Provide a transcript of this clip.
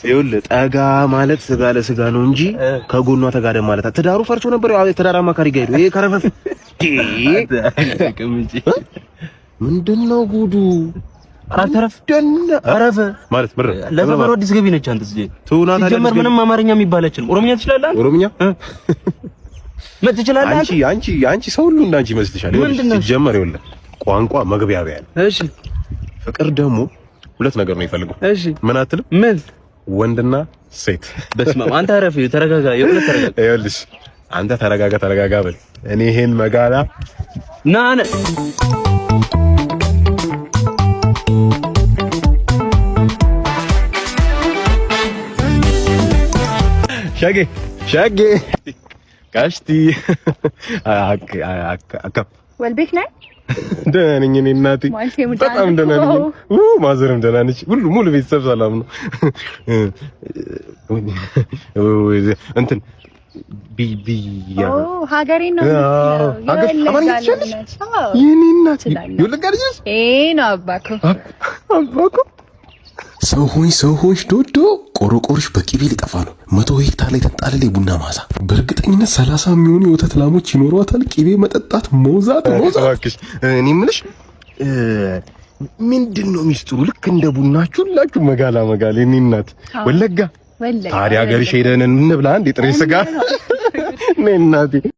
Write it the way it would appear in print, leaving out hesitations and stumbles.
ይኸውልህ ጠጋ ማለት ስጋ ለስጋ ነው እንጂ ከጎኗ ተጋደም ማለት ትዳሩ ፈርሶ ነበር። ያው ትዳር አማካሪ ጋር ሄዶ ይሄ ከረፈፍ ምንድነው ጉዱ? አራተረፍ ደና አረፈ ማለት ምር ለዘመሩ አዲስ ገቢ ነች። አንተ እዚህ ትውናታ ጀመር ምንም አማርኛ የሚባለችን ኦሮምኛ ትችላለህ? ኦሮምኛ ትችላለህ? አንቺ ሰው ሁሉ እንዳንቺ ይመስልሻል? ጀመር ይኸውልህ ቋንቋ መግቢያቢያ ነው። እሺ ፍቅር ደግሞ ሁለት ነገር ነው ይፈልገው። እሺ ምን አትልም? ምን ወንድና ሴት። በስመ አብ አንተ አረፍ ተረጋጋ። የሁለት ተረጋጋ። ይኸውልሽ አንተ ተረጋጋ በል። እኔ ይሄን መጋላ ናነ ሸጌ ጋሽቲ አካ ወልቤክ ነኝ። ደህና ነኝ እኔ እናቴ በጣም ደህና ነኝ። ማዘርም ደህና ነች። ሁሉ ሙሉ ቤተሰብ ሰላም ነው። እንትን ቢቢያ ሀገሬ ነው የኔ እናት ይልቀርጅስ ነው አባኮ ሰው ሆይ ዶዶ ቆሮቆሮሽ በቂቤ ሊጠፋ ነው። 100 ሄክታር ላይ ተንጣለለ የቡና ማሳ በእርግጠኝነት 30 የሚሆኑ የወተት ላሞች ይኖሯታል። ቂቤ መጠጣት መውዛት እባክሽ። እኔ የምልሽ ምንድነው ሚስጥሩ? ልክ እንደ ቡናችሁ ሁላችሁ መጋላ የኔ እናት ወለጋ ታዲያ ሀገርሽ ሄደን እንብላ እንደ ጥሬ ስጋ ነይ እናቴ